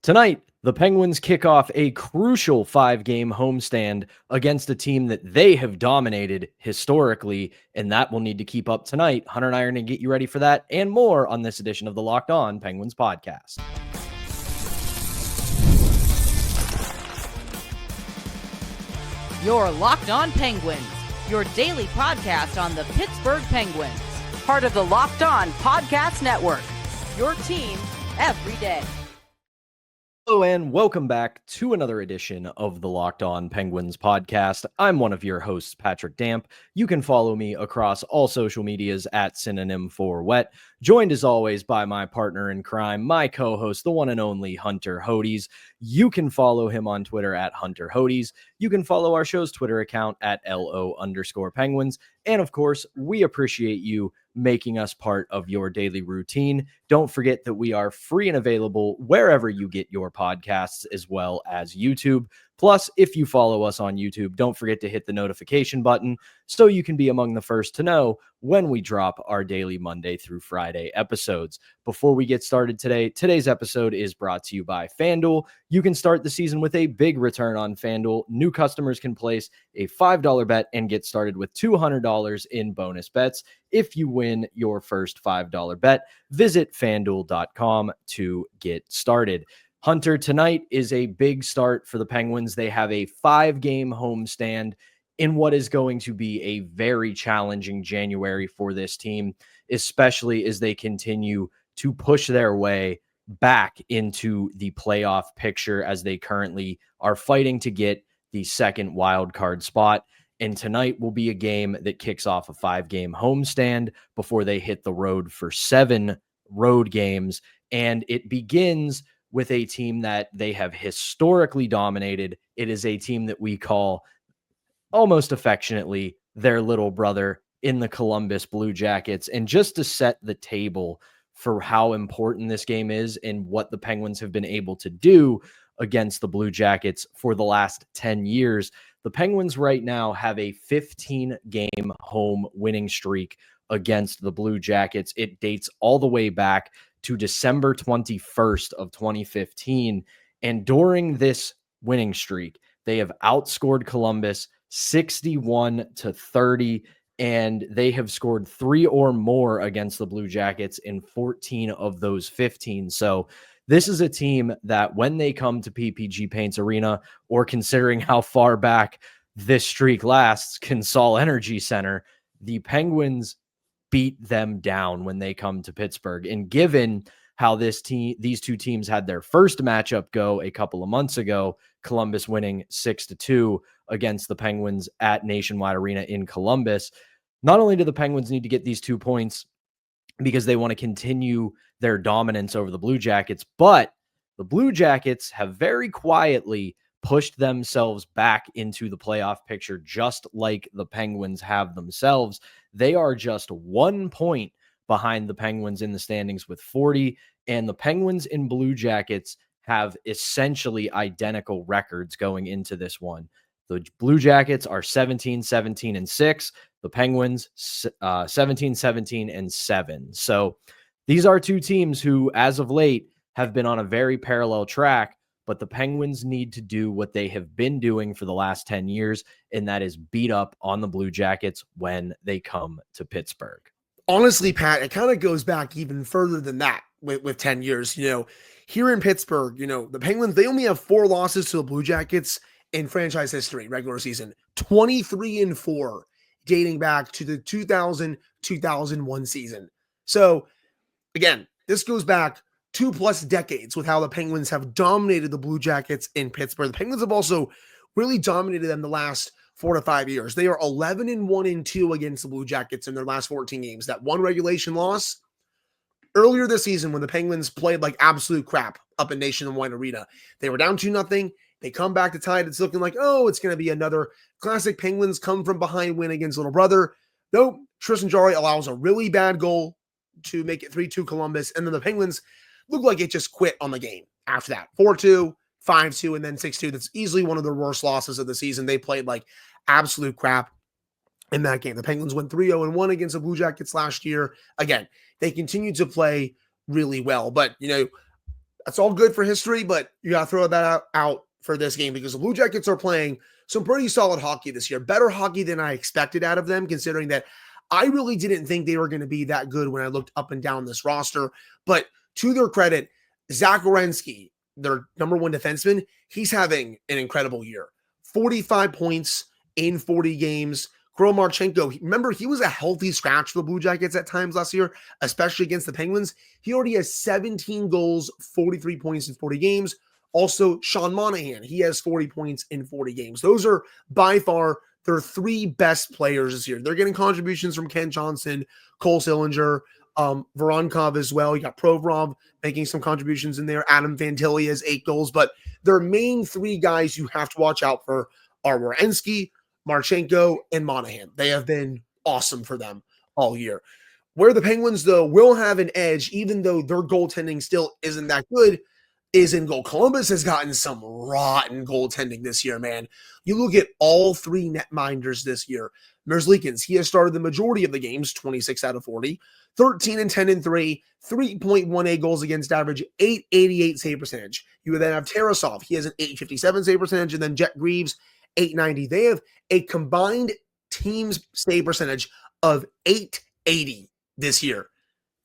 Tonight, the Penguins kick off a crucial 5-game homestand against a team that they have dominated historically, and that will need to keep up tonight. Hunter and I are going to get you ready for that and more on this edition of the Locked On Penguins podcast. You're Locked On Penguins, your daily podcast on the Pittsburgh Penguins, part of the Locked On Podcast Network, your team every day. Hello and welcome back to another edition of the Locked On Penguins podcast. I'm one of your hosts, Patrick Damp. You can follow me across all social medias at synonym for wet. Joined as always by my partner in crime, my co-host, the one and only Hunter Hodes. You can follow him on Twitter at Hunter Hodes. You can follow our show's Twitter account at LO_Penguins. And of course, we appreciate you making us part of your daily routine. Don't forget that we are free and available wherever you get your podcasts, as well as YouTube. Plus, if you follow us on YouTube, don't forget to hit the notification button so you can be among the first to know when we drop our daily Monday through Friday episodes. Before we get started today, today's episode is brought to you by FanDuel. You can start the season with a big return on FanDuel. New customers can place a $5 bet and get started with $200 in bonus bets if you win your first $5 bet. Visit FanDuel.com to get started. Hunter, tonight is a big start for the Penguins. They have a 5-game homestand in what is going to be a very challenging January for this team, especially as they continue to push their way back into the playoff picture as they currently are fighting to get the second wild card spot. And tonight will be a game that kicks off a 5-game homestand before they hit the road for 7 road games. And it begins with a team that they have historically dominated. It is a team that we call almost affectionately their little brother in the Columbus Blue Jackets. And just to set the table for how important this game is and what the Penguins have been able to do against the Blue Jackets for the last 10 years, the Penguins right now have a 15-game home winning streak against the Blue Jackets. It dates all the way back to December 21st of 2015. And during this winning streak, they have outscored Columbus 61-30, and they have scored 3 or more against the Blue Jackets in 14 of those 15. So this is a team that when they come to PPG Paints Arena, or considering how far back this streak lasts, Consol Energy Center, the Penguins beat them down when they come to Pittsburgh. And given how these two teams had their first matchup go a couple of months ago, Columbus winning 6-2 against the Penguins at Nationwide Arena in Columbus, not only do the Penguins need to get these 2 points because they want to continue their dominance over the Blue Jackets, but the Blue Jackets have very quietly pushed themselves back into the playoff picture, just like the Penguins have themselves. They are just 1 point behind the Penguins in the standings with 40, and the Penguins and Blue Jackets have essentially identical records going into this one. The Blue Jackets are 17-17-6. The Penguins 17-17-7. So these are two teams who, as of late, have been on a very parallel track, but the Penguins need to do what they have been doing for the last 10 years, and that is beat up on the Blue Jackets when they come to Pittsburgh. Honestly, Pat, it kind of goes back even further than that with 10 years. Here in Pittsburgh, the Penguins, they only have 4 losses to the Blue Jackets in franchise history, regular season, 23-4, dating back to the 2000-2001 season. So again, this goes back 2+ decades with how the Penguins have dominated the Blue Jackets in Pittsburgh. The Penguins have also really dominated them the last 4 to 5 years. They are 11-1-2 against the Blue Jackets in their last 14 games. That one regulation loss earlier this season when the Penguins played like absolute crap up in Nationwide Arena. They were down 2-0. They come back to tie it. It's looking like, it's going to be another classic Penguins come from behind win against little brother. Nope. Tristan Jarry allows a really bad goal to make it 3-2 Columbus. And then the Penguins look like it just quit on the game after that. 4-2, 5-2, and then 6-2. That's easily one of the worst losses of the season. They played like absolute crap in that game. The Penguins went 3-0-1 against the Blue Jackets last year. Again, they continue to play really well. But, That's all good for history, but you got to throw that out for this game because the Blue Jackets are playing some pretty solid hockey this year. Better hockey than I expected out of them, considering that I really didn't think they were going to be that good when I looked up and down this roster. But to their credit, Zach Werenski, their number one defenseman, he's having an incredible year. 45 points in 40 games. Kirill Marchenko, remember, he was a healthy scratch for the Blue Jackets at times last year, especially against the Penguins. He already has 17 goals, 43 points in 40 games. Also, Sean Monahan, he has 40 points in 40 games. Those are by far their three best players this year. They're getting contributions from Ken Johnson, Cole Sillinger, Voronkov as well. You got Provorov making some contributions in there. Adam Fantilli has 8 goals. But their main three guys you have to watch out for are Werenski, Marchenko, and Monahan. They have been awesome for them all year. Where the Penguins, though, will have an edge, even though their goaltending still isn't that good, is in goal. Columbus has gotten some rotten goaltending this year, man. You look at all three netminders this year. Merzlikins, he has started the majority of the games, 26 out of 40, 13 and 10 and 3, 3.18 goals against average, 888 save percentage. You would then have Tarasov, he has an 857 save percentage, and then Jet Greaves, 890. They have a combined team's save percentage of 880 this year.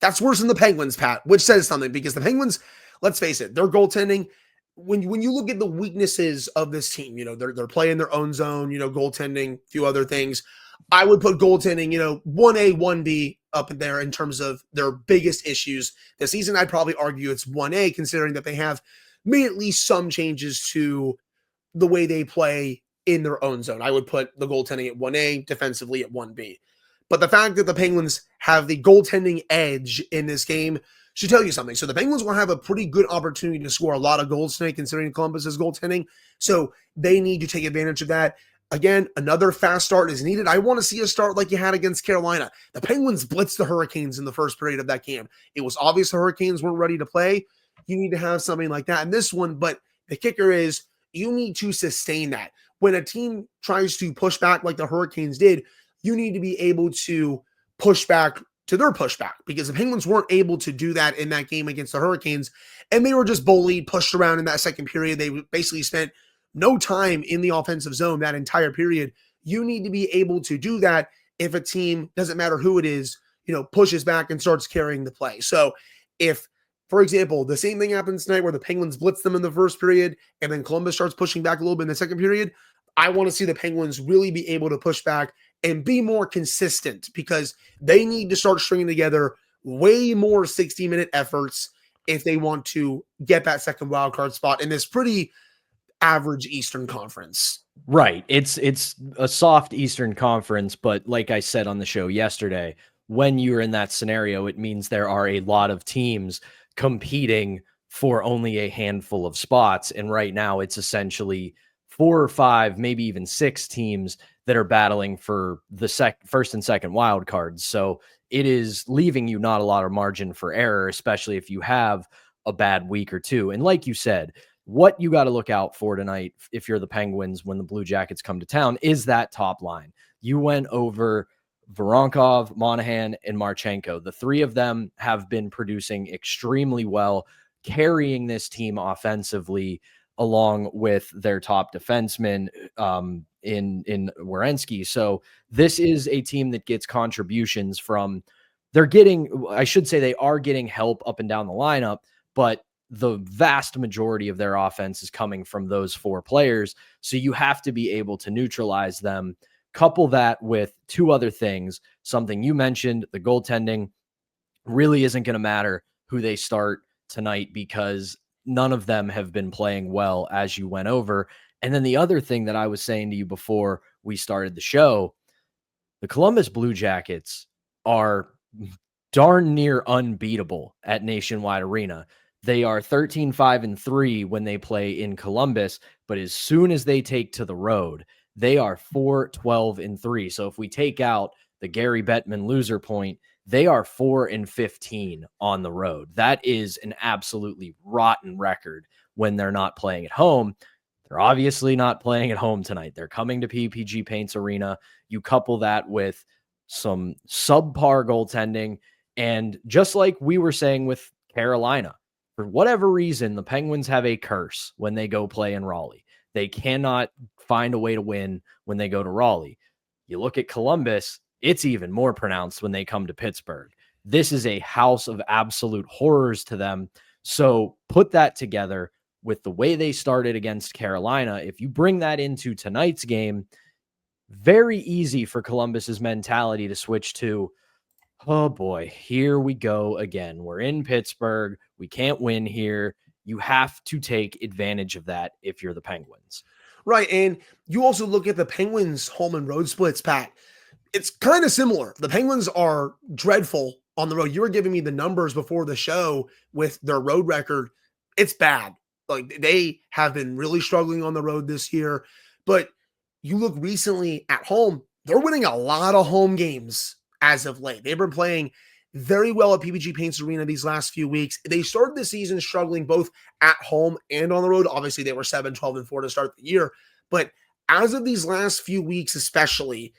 That's worse than the Penguins, Pat, which says something because the Penguins, let's face it, their goaltending, when you look at the weaknesses of this team, they're playing their own zone, goaltending, a few other things. I would put goaltending, 1A, 1B up in there in terms of their biggest issues this season. I'd probably argue it's 1A, considering that they have made at least some changes to the way they play in their own zone. I would put the goaltending at 1A, defensively at 1B. But the fact that the Penguins have the goaltending edge in this game should tell you something. So the Penguins will have a pretty good opportunity to score a lot of goals tonight, considering Columbus's goaltending. So they need to take advantage of that. Again, another fast start is needed. I want to see a start like you had against Carolina. The Penguins blitzed the Hurricanes in the first period of that game. It was obvious the Hurricanes weren't ready to play. You need to have something like that in this one. But the kicker is you need to sustain that. When a team tries to push back like the Hurricanes did, you need to be able to push back to their pushback, because the Penguins weren't able to do that in that game against the Hurricanes, and they were just bullied, pushed around in that second period. They basically spent no time in the offensive zone that entire period. You need to be able to do that if a team, doesn't matter who it is, pushes back and starts carrying the play. So if, for example, the same thing happens tonight where the Penguins blitz them in the first period and then Columbus starts pushing back a little bit in the second period, I want to see the Penguins really be able to push back and be more consistent, because they need to start stringing together way more 60-minute efforts if they want to get that second wildcard spot in this pretty average Eastern Conference. Right. It's a soft Eastern Conference, but like I said on the show yesterday, when you're in that scenario, it means there are a lot of teams competing for only a handful of spots. And right now it's essentially 4 or 5, maybe even 6 teams that are battling for the first and second wild cards. So it is leaving you not a lot of margin for error, especially if you have a bad week or two. And like you said, what you got to look out for tonight, if you're the Penguins, when the Blue Jackets come to town, is that top line. You went over Voronkov, Monahan, and Marchenko. The three of them have been producing extremely well, carrying this team offensively, along with their top defenseman in Werenski. So this is a team that gets contributions from, they are getting help up and down the lineup, but the vast majority of their offense is coming from those 4 players. So you have to be able to neutralize them. Couple that with 2 other things. Something you mentioned, the goaltending really isn't going to matter who they start tonight, because none of them have been playing well, as you went over. And then the other thing that I was saying to you before we started the show, the Columbus Blue Jackets are darn near unbeatable at Nationwide Arena. They are 13-5-3 when they play in Columbus, but as soon as they take to the road, they are 4-12-3. So if we take out the Gary Bettman loser point, they are 4-15 on the road. That is an absolutely rotten record when they're not playing at home. They're obviously not playing at home tonight. They're coming to PPG Paints Arena. You couple that with some subpar goaltending, and just like we were saying with Carolina, For whatever reason, the Penguins have a curse when they go play in Raleigh. They cannot find a way to win when they go to Raleigh. You look at Columbus, it's even more pronounced when they come to Pittsburgh. This is a house of absolute horrors to them. So put that together with the way they started against Carolina. If you bring that into tonight's game, very easy for Columbus's mentality to switch to, oh boy, here we go again. We're in Pittsburgh. We can't win here. You have to take advantage of that if you're the Penguins. Right. And you also look at the Penguins' home and road splits, Pat. It's kind of similar. The Penguins are dreadful on the road. You were giving me the numbers before the show with their road record. It's bad. Like, they have been really struggling on the road this year. But you look recently at home, they're winning a lot of home games as of late. They've been playing very well at PPG Paints Arena these last few weeks. They started the season struggling both at home and on the road. Obviously, they were 7-12-4 to start the year. But as of these last few weeks, especially,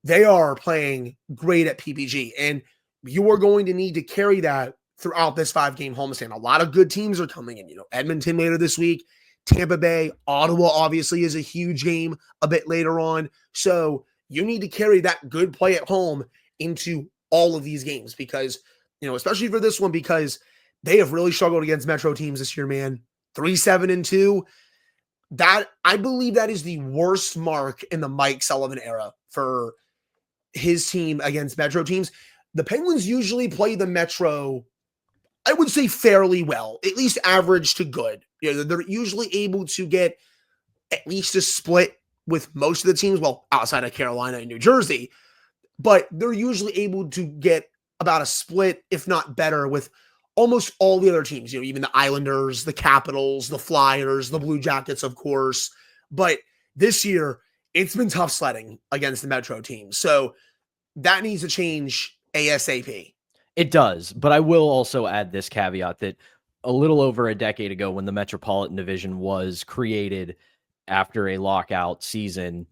they are playing great at PPG. And you are going to need to carry that throughout this 5-game homestand. A lot of good teams are coming in. Edmonton later this week, Tampa Bay, Ottawa obviously is a huge game a bit later on. So you need to carry that good play at home into all of these games because, especially for this one, because they have really struggled against Metro teams this year, man. 3-7-2. That, I believe that is the worst mark in the Mike Sullivan era for his team against Metro teams. The Penguins usually play the Metro, I would say, fairly well, at least average to good. They're usually able to get at least a split with most of the teams, well, outside of Carolina and New Jersey, but they're usually able to get about a split, if not better, with almost all the other teams, even the Islanders, the Capitals, the Flyers, the Blue Jackets, of course. But this year, it's been tough sledding against the Metro teams. So that needs to change ASAP. It does, but I will also add this caveat that a little over a decade ago, when the Metropolitan Division was created after a lockout season,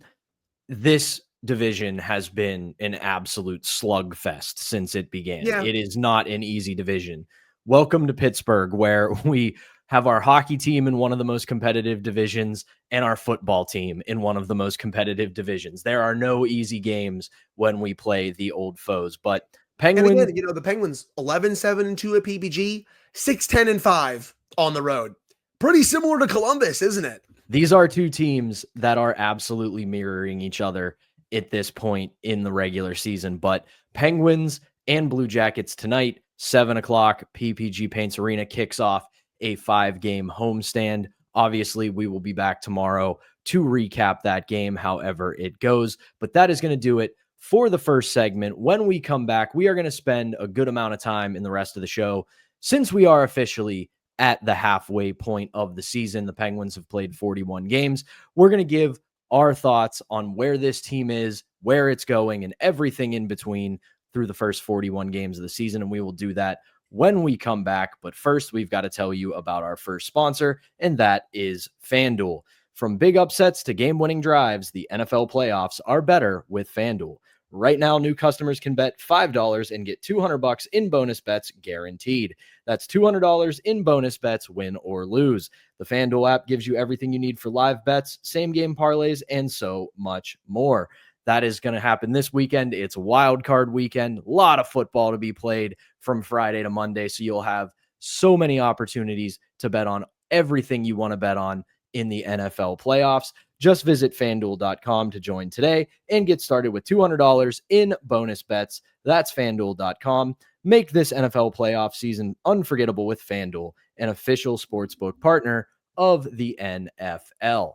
this division has been an absolute slugfest since it began. Yeah. It is not an easy division. Welcome to Pittsburgh, where we have our hockey team in one of the most competitive divisions and our football team in one of the most competitive divisions. There are no easy games when we play the old foes, but Penguins. And again, the Penguins 11-7-2 at PPG, 6-10-5 on the road. Pretty similar to Columbus, isn't it? These are two teams that are absolutely mirroring each other at this point in the regular season. But Penguins and Blue Jackets tonight, 7:00, PPG Paints Arena kicks off a 5-game homestand. Obviously, we will be back tomorrow to recap that game, however it goes. But that is going to do it for the first segment. When we come back, we are going to spend a good amount of time in the rest of the show. Since we are officially at the halfway point of the season, the Penguins have played 41 games. We're going to give our thoughts on where this team is, where it's going, and everything in between through the first 41 games of the season. And we will do that when we come back. But first, we've got to tell you about our first sponsor, and that is FanDuel. From big upsets to game-winning drives, the NFL playoffs are better with FanDuel. Right now, new customers can bet $5 and get $200 in bonus bets guaranteed. That's $200 in bonus bets, win or lose. The FanDuel app gives you everything you need for live bets, same-game parlays, and so much more. That is going to happen this weekend. It's wild card weekend. A lot of football to be played from Friday to Monday, so you'll have so many opportunities to bet on everything you want to bet on in the NFL playoffs. Just visit FanDuel.com to join today and get started with $200 in bonus bets. That's FanDuel.com. Make this NFL playoff season unforgettable with FanDuel, an official sportsbook partner of the NFL.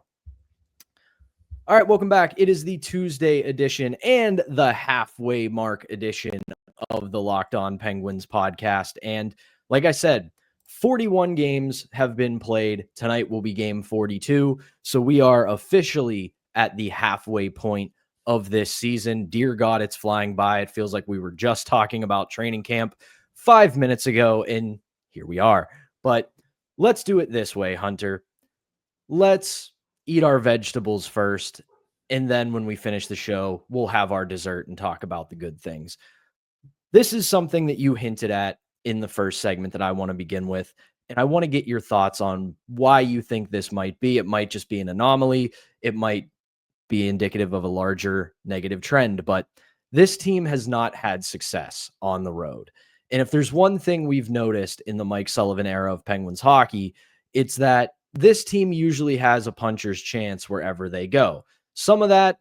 All right, welcome back. It is the Tuesday edition and the halfway mark edition of the Locked On Penguins podcast. And like I said, 41 games have been played. Tonight will be game 42. So we are officially at the halfway point of this season. Dear God, it's flying by. It feels like we were just talking about training camp 5 minutes ago, and here we are. But let's do it this way, Hunter. Let's eat our vegetables first, and then when we finish the show, we'll have our dessert and talk about the good things. This is something that you hinted at in the first segment that I want to begin with. And I want to get your thoughts on why you think this might be. It might just be an anomaly. It might be indicative of a larger negative trend, but this team has not had success on the road. And if there's one thing we've noticed in the Mike Sullivan era of Penguins hockey, it's that this team usually has a puncher's chance wherever they go. Some of that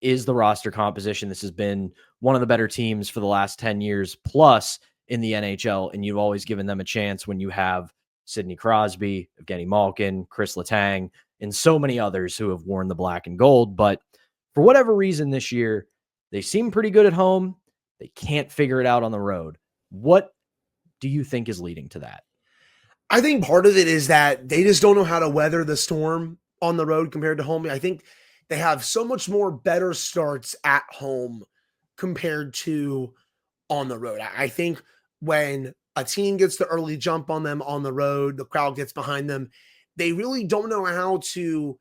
is the roster composition. This has been one of the better teams for the last 10 years plus in the NHL, and you've always given them a chance when you have Sidney Crosby, Evgeny Malkin, Chris Letang, and so many others who have worn the black and gold. But for whatever reason this year, they seem pretty good at home. They can't figure it out on the road. What do you think is leading to that? I think part of it is that they just don't know how to weather the storm on the road compared to home. I think they have so much more better starts at home compared to on the road. I think when a team gets the early jump on them on the road, the crowd gets behind them, they really don't know how to,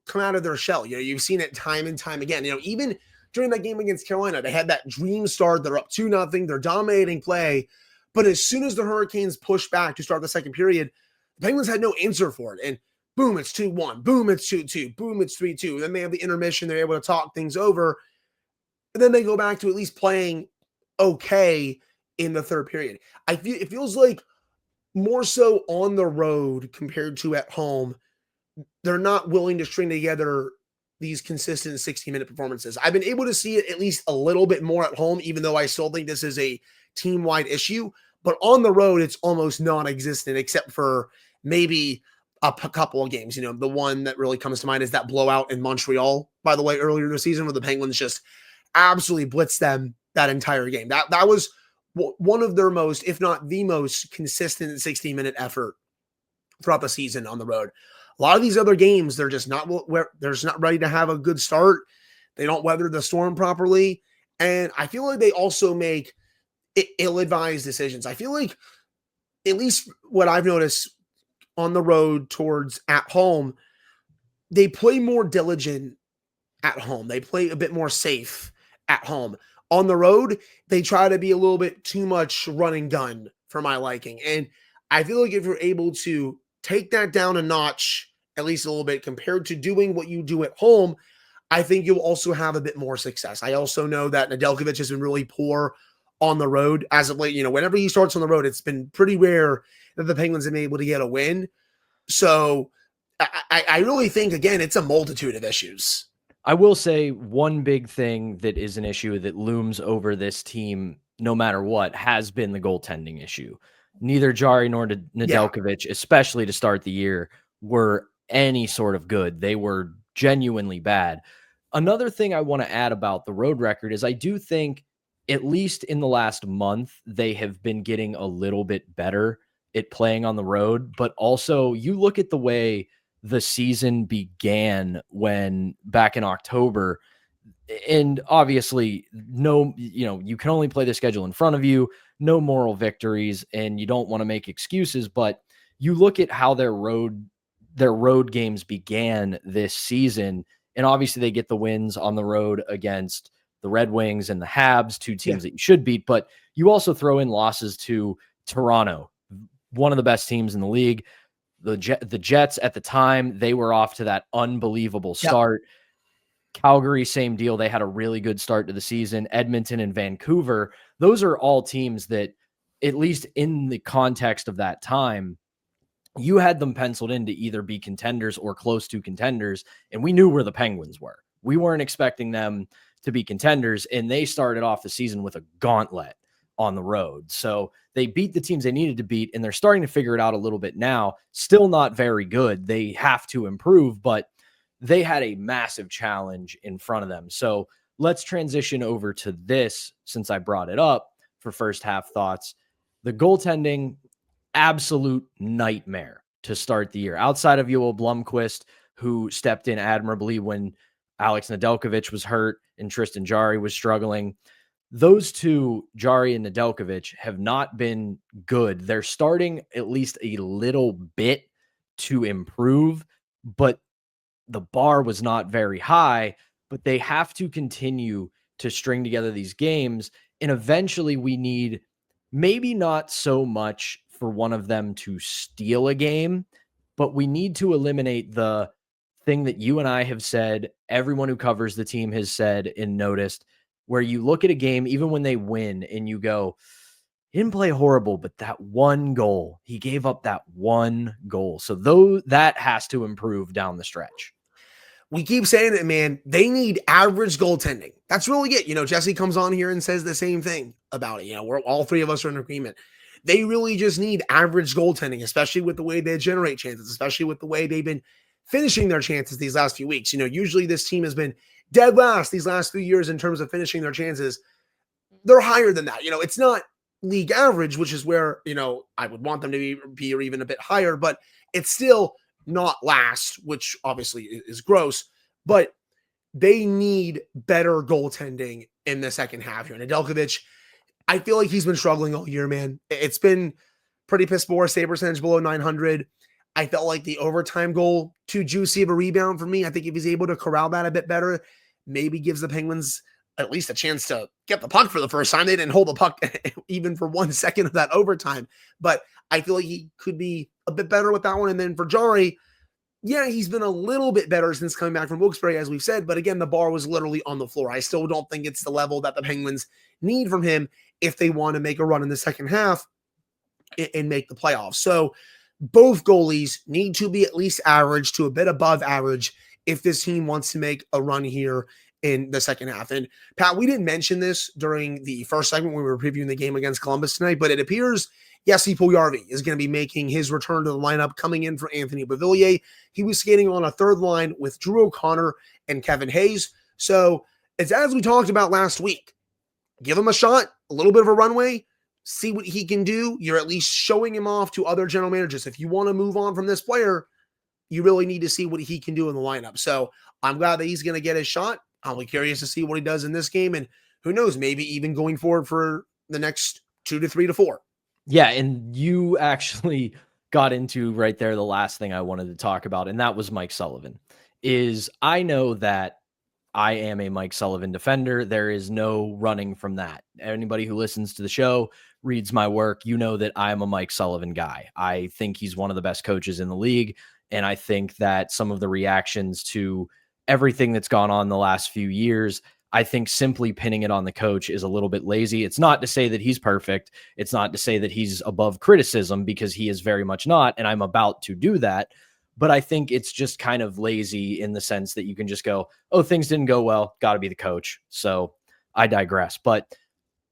come out of their shell. You've seen it time and time again. Even during that game against Carolina, they had that dream start. They're up 2-0. They're dominating play. But as soon as the Hurricanes pushed back to start the second period, the Penguins had no answer for it. And boom, it's 2-1. Boom, it's 2-2. Boom, it's 3-2. Then they have the intermission. They're able to talk things over. And then they go back to at least playing okay in the third period. It feels like more so on the road compared to at home, they're not willing to string together these consistent 60-minute performances. I've been able to see it at least a little bit more at home, even though I still think this is a team-wide issue. But on the road, it's almost non-existent, except for maybe a couple of games. The one that really comes to mind is that blowout in Montreal, by the way, earlier this season, where the Penguins just absolutely blitzed them that entire game. That was one of their most, if not the most consistent 60-minute effort throughout the season on the road. A lot of these other games, they're just not ready to have a good start. They don't weather the storm properly. And I feel like they also make ill-advised decisions. I feel like, at least what I've noticed on the road towards at home, they play more diligent at home. They play a bit more safe at home. On the road, they try to be a little bit too much run and gun for my liking. And I feel like if you're able to take that down a notch, at least a little bit, compared to doing what you do at home, I think you'll also have a bit more success. I also know that Nedeljkovic has been really poor on the road as of late. Whenever he starts on the road, it's been pretty rare that the Penguins have been able to get a win. So I really think, again, it's a multitude of issues. I will say one big thing that is an issue that looms over this team, no matter what, has been the goaltending issue. Neither Jari nor Nedeljkovic, especially to start the year, were any sort of good. They were genuinely bad. Another thing I want to add about the road record is I do think, at least in the last month, they have been getting a little bit better at playing on the road. But also, you look at the way the season began when back in October, and obviously you can only play the schedule in front of you, no moral victories, and you don't want to make excuses, but you look at how their road games began this season, and obviously they get the wins on the road against the Red Wings and the Habs, two teams that you should beat, but you also throw in losses to Toronto, one of the best teams in the league. The Jets at the time, they were off to that unbelievable start. Calgary, same deal. They had a really good start to the season. Edmonton and Vancouver, those are all teams that, at least in the context of that time, you had them penciled in to either be contenders or close to contenders, and we knew where the Penguins were. We weren't expecting them to be contenders, and they started off the season with a gauntlet on the road. So they beat the teams they needed to beat, and they're starting to figure it out a little bit now. Still not very good. They have to improve, but they had a massive challenge in front of them. So let's transition over to this, since I brought it up for first half thoughts. The goaltending, absolute nightmare to start the year. Outside of Yoel Blomqvist, who stepped in admirably when Alex Nedeljkovic was hurt and Tristan Jarry was struggling, those two, Jarry and Nedeljkovic, have not been good. They're starting at least a little bit to improve, but the bar was not very high. But they have to continue to string together these games, and eventually we need maybe not so much for one of them to steal a game, but we need to eliminate the thing that you and I have said, everyone who covers the team has said and noticed, where you look at a game, even when they win, and you go, he didn't play horrible, but that one goal, he gave up that one goal. So though that has to improve down the stretch. We keep saying it, man. They need average goaltending. That's really it. Jesse comes on here and says the same thing about it. We're all three of us are in agreement. They really just need average goaltending, especially with the way they generate chances, especially with the way they've been finishing their chances these last few weeks. Usually this team has been dead last these last few years in terms of finishing their chances. They're higher than that. It's not league average, which is where, I would want them to be or even a bit higher, but it's still not last, which obviously is gross, but they need better goaltending in the second half here. Nedeljkovic, I feel like he's been struggling all year, man. It's been pretty piss poor, save percentage below 900. I felt like the overtime goal, too juicy of a rebound for me. I think if he's able to corral that a bit better, maybe gives the Penguins at least a chance to get the puck for the first time. They didn't hold the puck even for 1 second of that overtime, but I feel like he could be a bit better with that one. And then for Jarry, yeah, he's been a little bit better since coming back from Wilkes-Barre, as we've said, but again, the bar was literally on the floor. I still don't think it's the level that the Penguins need from him if they want to make a run in the second half and make the playoffs. So both goalies need to be at least average to a bit above average if this team wants to make a run here in the second half. And Pat, we didn't mention this during the first segment when we were previewing the game against Columbus tonight, but it appears Jesse Puljujarvi is going to be making his return to the lineup, coming in for Anthony Beauvillier. He was skating on a third line with Drew O'Connor and Kevin Hayes. So it's as we talked about last week. Give him a shot, a little bit of a runway, see what he can do. You're at least showing him off to other general managers. If you want to move on from this player, you really need to see what he can do in the lineup. So I'm glad that he's going to get his shot. I'll be curious to see what he does in this game. And who knows, maybe even going forward for the next 2 to 3 to 4. Yeah, and you actually got into right there the last thing I wanted to talk about, and that was Mike Sullivan. I know that I am a Mike Sullivan defender. There is no running from that. Anybody who listens to the show, reads my work, you know that I'm a Mike Sullivan guy. I think he's one of the best coaches in the league, and I think that some of the reactions to everything that's gone on the last few years, I think simply pinning it on the coach is a little bit lazy. It's not to say that he's perfect. It's not to say that he's above criticism, because he is very much not, and I'm about to do that. But I think it's just kind of lazy in the sense that you can just go, oh, things didn't go well, got to be the coach. So I digress. But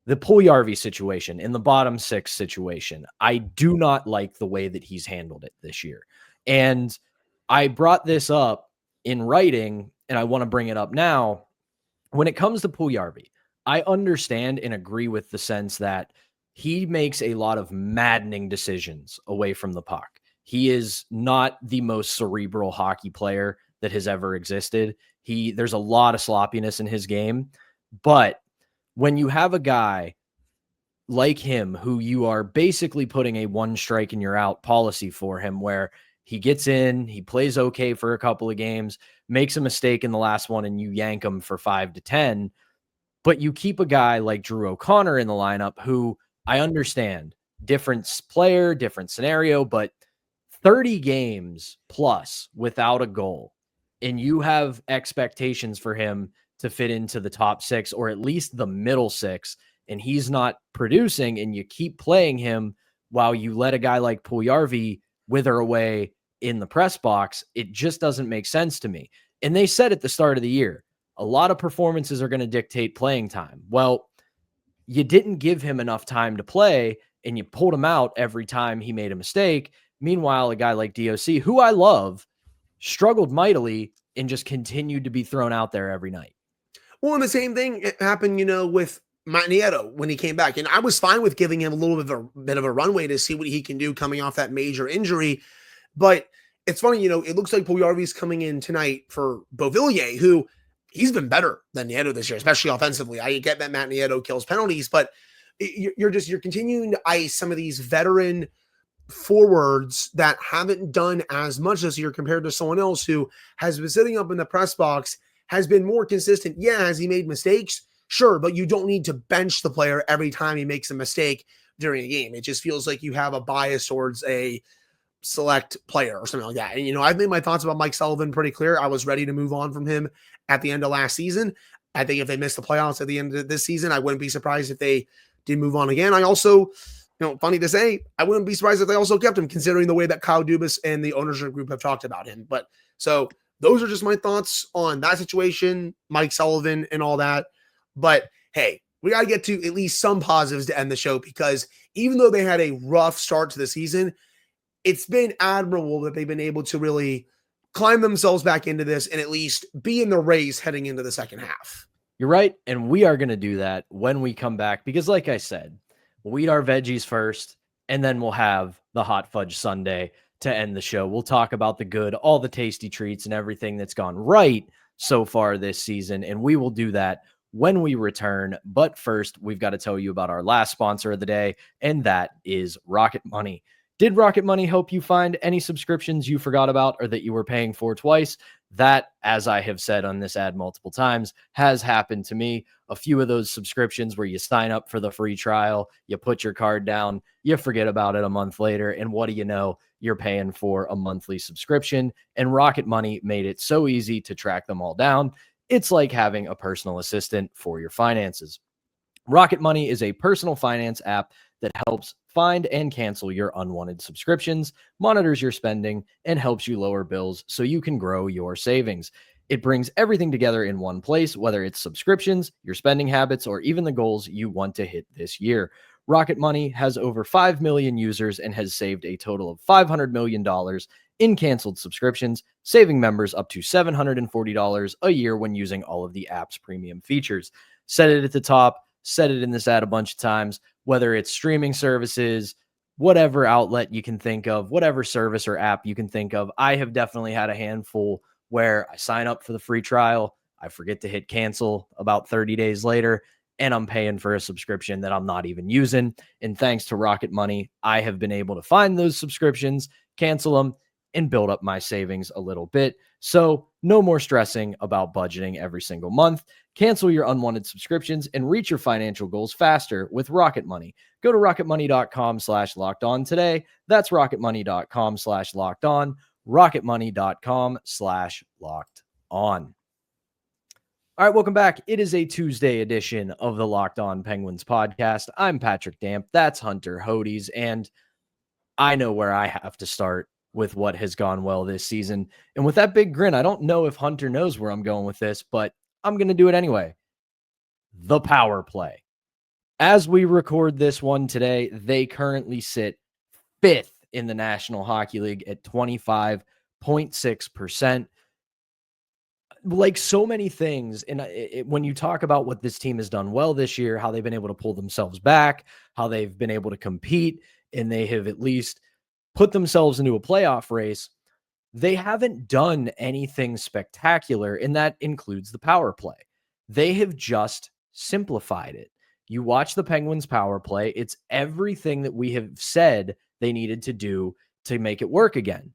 the Puljujarvi situation, in the bottom six situation, I do not like the way that he's handled it this year. And I brought this up in writing, and I want to bring it up now. When it comes to Puljujarvi, I understand and agree with the sense that he makes a lot of maddening decisions away from the puck. He is not the most cerebral hockey player that has ever existed. There's a lot of sloppiness in his game, but when you have a guy like him, who you are basically putting a one strike and you're out policy for him, where he gets in, he plays okay for a couple of games, makes a mistake in the last one, and you yank him for 5 to 10. But you keep a guy like Drew O'Connor in the lineup, who I understand, different player, different scenario, but 30 games plus without a goal, and you have expectations for him to fit into the top six or at least the middle six, and he's not producing, and you keep playing him while you let a guy like Puljujarvi wither away in the press box, it just doesn't make sense to me. And they said at the start of the year, a lot of performances are going to dictate playing time. Well, you didn't give him enough time to play, and you pulled him out every time he made a mistake. Meanwhile, a guy like DOC, who I love, struggled mightily and just continued to be thrown out there every night. Well, and the same thing happened, with Matt Nieto when he came back. And I was fine with giving him a little bit of a runway to see what he can do coming off that major injury. But it's funny, it looks like Puljujarvi's coming in tonight for Beauvillier, who he's been better than Nieto this year, especially offensively. I get that Matt Nieto kills penalties, but you're continuing to ice some of these veteran forwards that haven't done as much this year compared to someone else who has been sitting up in the press box, has been more consistent. Yeah, has he made mistakes? Sure, but you don't need to bench the player every time he makes a mistake during a game. It just feels like you have a bias towards a select player or something like that. And, I've made my thoughts about Mike Sullivan pretty clear. I was ready to move on from him at the end of last season. I think if they missed the playoffs at the end of this season, I wouldn't be surprised if they did move on again. I also, funny to say, I wouldn't be surprised if they also kept him, considering the way that Kyle Dubas and the ownership group have talked about him. But so those are just my thoughts on that situation, Mike Sullivan and all that. But hey, we got to get to at least some positives to end the show, because even though they had a rough start to the season, it's been admirable that they've been able to really climb themselves back into this and at least be in the race heading into the second half. You're right. And we are going to do that when we come back, because like I said, we'll eat our veggies first, and then we'll have the hot fudge sundae to end the show. We'll talk about the good, all the tasty treats and everything that's gone right so far this season. And we will do that when we return. But first, we've got to tell you about our last sponsor of the day, and that is Rocket Money. Did Rocket Money help you find any subscriptions you forgot about or that you were paying for twice? That, as I have said on this ad multiple times, has happened to me. A few of those subscriptions where you sign up for the free trial, you put your card down, you forget about it a month later, and what do you know? You're paying for a monthly subscription, and Rocket Money made it so easy to track them all down. It's like having a personal assistant for your finances. Rocket Money is a personal finance app that helps find and cancel your unwanted subscriptions, monitors your spending, and helps you lower bills so you can grow your savings. It brings everything together in one place, whether it's subscriptions, your spending habits, or even the goals you want to hit this year. Rocket Money has over 5 million users and has saved a total of $500 million in canceled subscriptions, saving members up to $740 a year when using all of the app's premium features. Said it at the top, said it in this ad a bunch of times, whether it's streaming services, whatever outlet you can think of, whatever service or app you can think of. I have definitely had a handful where I sign up for the free trial, I forget to hit cancel about 30 days later, and I'm paying for a subscription that I'm not even using. And thanks to Rocket Money, I have been able to find those subscriptions, cancel them, and build up my savings a little bit. So no more stressing about budgeting every single month. Cancel your unwanted subscriptions and reach your financial goals faster with Rocket Money. Go to rocketmoney.com/lockedon today. That's rocketmoney.com/lockedon. rocketmoney.com/lockedon. All right, welcome back. It is a Tuesday edition of the Locked On Penguins podcast. I'm Patrick Damp. That's Hunter Hodes. And I know where I have to start with what has gone well this season. And with that big grin, I don't know if Hunter knows where I'm going with this, but I'm going to do it anyway. The power play. As we record this one today, they currently sit 5th in the National Hockey League at 25.6%. Like so many things, and when you talk about what this team has done well this year, how they've been able to pull themselves back, how they've been able to compete, and they have at least put themselves into a playoff race, they haven't done anything spectacular, and that includes the power play. They have just simplified it. You watch the Penguins power play, it's everything that we have said they needed to do to make it work again.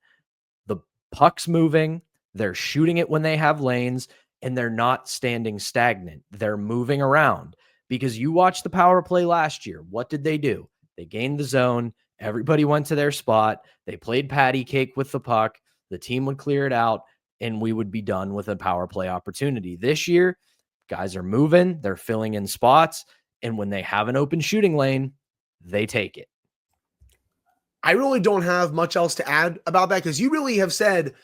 The puck's moving, they're shooting it when they have lanes, and they're not standing stagnant. They're moving around. Because you watched the power play last year. What did they do? They gained the zone. Everybody went to their spot. They played patty cake with the puck. The team would clear it out, and we would be done with a power play opportunity. This year, guys are moving. They're filling in spots. And when they have an open shooting lane, they take it. I really don't have much else to add about that, because you really have said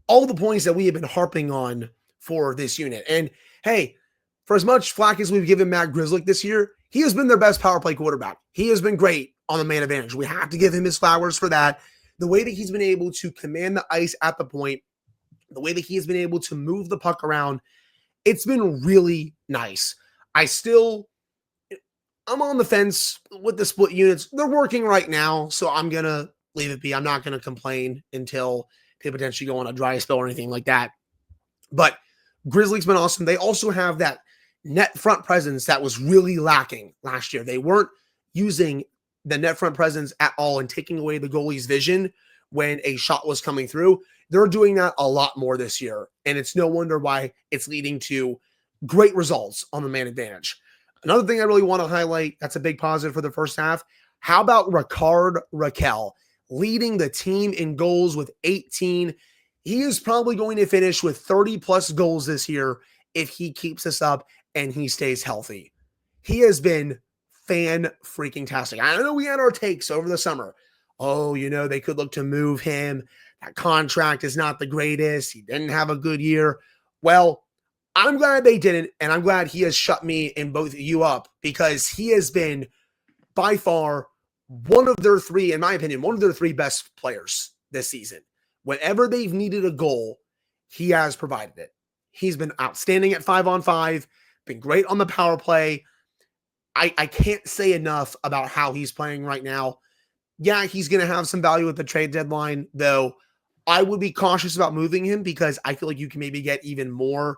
all the points that we have been harping on for this unit. And hey, for as much flack as we've given Matt Grzelcyk this year, he has been their best power play quarterback. He has been great on the man advantage. We have to give him his flowers for that. The way that he's been able to command the ice at the point, the way that he has been able to move the puck around, it's been really nice. I'm on the fence with the split units. They're working right now, so I'm going to leave it be. I'm not going to complain until they potentially go on a dry spell or anything like that. But Grzelcyk's been awesome. They also have that net front presence that was really lacking last year. They weren't using the net front presence at all and taking away the goalie's vision when a shot was coming through. They're doing that a lot more this year, and it's no wonder why it's leading to great results on the man advantage. Another thing I really want to highlight that's a big positive for the first half, How about Ricard Raquel leading the team in goals with 18? He is probably going to finish with 30 plus goals this year if he keeps this up and he stays healthy. He has been fan-freaking-tastic. I know we had our takes over the summer. Oh, they could look to move him. That contract is not the greatest. He didn't have a good year. Well, I'm glad they didn't, and I'm glad he has shut me and both of you up because he has been by far one of their three, in my opinion, one of their three best players this season. Whenever they've needed a goal, he has provided it. He's been outstanding at 5-on-5, been great on the power play. I can't say enough about how he's playing right now. Yeah, he's going to have some value at the trade deadline, though I would be cautious about moving him because I feel like you can maybe get even more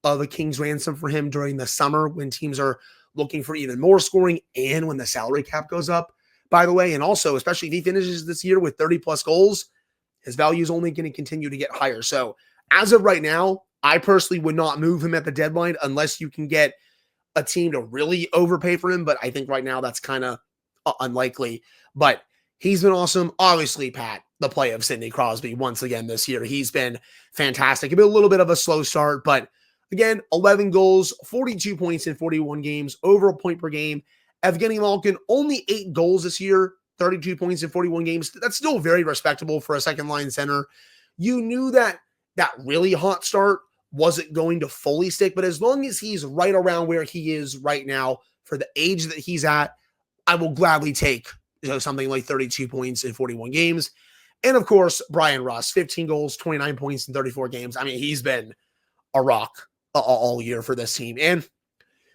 of a king's ransom for him during the summer when teams are looking for even more scoring and when the salary cap goes up, by the way. And also, especially if he finishes this year with 30 plus goals, his value is only going to continue to get higher. So as of right now, I personally would not move him at the deadline unless you can get a team to really overpay for him. But I think right now that's kind of unlikely. But he's been awesome. Obviously, Pat, the play of Sidney Crosby once again this year. He's been fantastic. It's been a little bit of a slow start, but again, 11 goals, 42 points in 41 games, over a point per game. Evgeny Malkin, only 8 goals this year, 32 points in 41 games. That's still very respectable for a second-line center. You knew that really hot start wasn't going to fully stick, but as long as he's right around where he is right now for the age that he's at, I will gladly take something like 32 points in 41 games. And of course, Brian Rust, 15 goals, 29 points in 34 games. I mean, he's been a rock all year for this team. And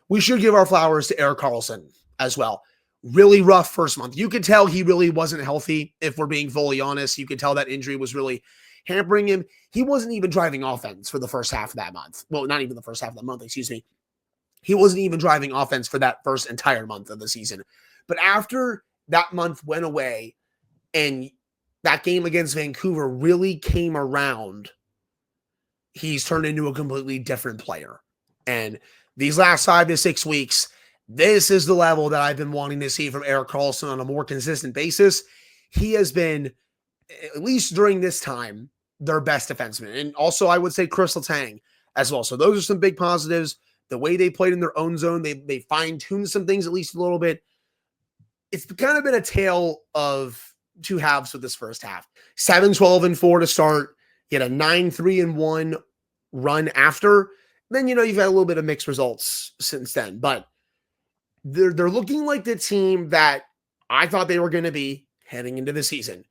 we should give our flowers to Erik Karlsson as well. Really rough first month. You could tell he really wasn't healthy, if we're being fully honest. You could tell that injury was really hampering him. He wasn't even driving offense for the first half of that month. Well, not even the first half of the month, excuse me. He wasn't even driving offense for that first entire month of the season. But after that month went away and that game against Vancouver really came around, he's turned into a completely different player. And these last 5 to 6 weeks, this is the level that I've been wanting to see from Erik Karlsson on a more consistent basis. He has been, at least during this time, their best defenseman. And also, I would say Chris Letang as well. So those are some big positives. The way they played in their own zone, they fine-tuned some things at least a little bit. It's kind of been a tale of two halves with this first half. 7-12-4 to start. You had a 9-3-1 run after. Then, you've had a little bit of mixed results since then. But they're looking like the team that I thought they were going to be heading into the season.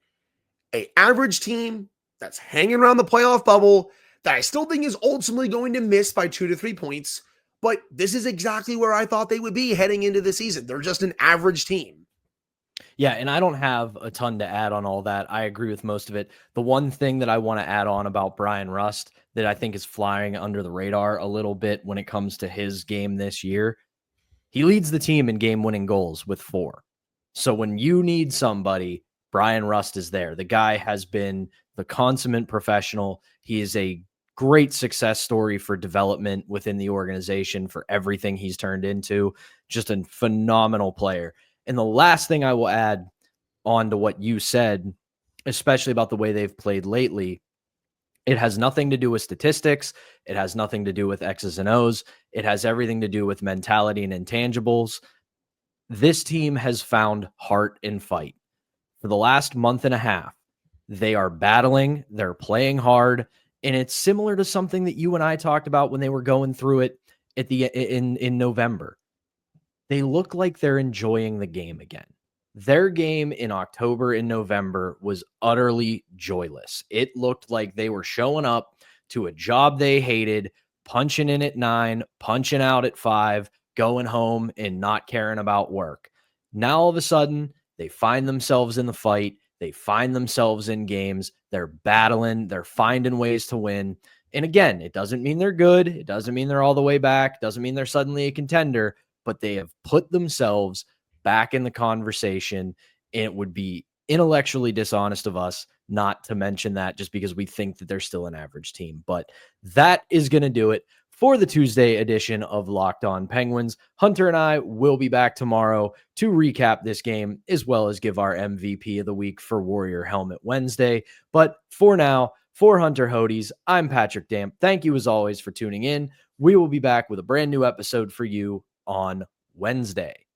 An average team that's hanging around the playoff bubble that I still think is ultimately going to miss by 2 to 3 points. But this is exactly where I thought they would be heading into the season. They're just an average team. Yeah, and I don't have a ton to add on all that. I agree with most of it. The one thing that I want to add on about Brian Rust that I think is flying under the radar a little bit when it comes to his game this year, he leads the team in game-winning goals with 4. So when you need somebody, Brian Rust is there. The guy has been the consummate professional. He is a great success story for development within the organization for everything he's turned into. Just a phenomenal player. And the last thing I will add on to what you said, especially about the way they've played lately, it has nothing to do with statistics. It has nothing to do with X's and O's. It has everything to do with mentality and intangibles. This team has found heart and fight. For the last month and a half, they are battling, they're playing hard, and it's similar to something that you and I talked about when they were going through it at in November. They look like they're enjoying the game again. Their game in October and November was utterly joyless. It looked like they were showing up to a job they hated, punching in at 9, punching out at 5, going home and not caring about work. Now all of a sudden, they find themselves in the fight. They find themselves in games. They're battling. They're finding ways to win. And again, it doesn't mean they're good. It doesn't mean they're all the way back. It doesn't mean they're suddenly a contender, but they have put themselves back in the conversation. And it would be intellectually dishonest of us not to mention that just because we think that they're still an average team. But that is going to do it for the Tuesday edition of Locked On Penguins. Hunter and I will be back tomorrow to recap this game, as well as give our MVP of the week for Warrior Helmet Wednesday. But for now, for Hunter Hodes, I'm Patrick Damp. Thank you as always for tuning in. We will be back with a brand new episode for you on Wednesday.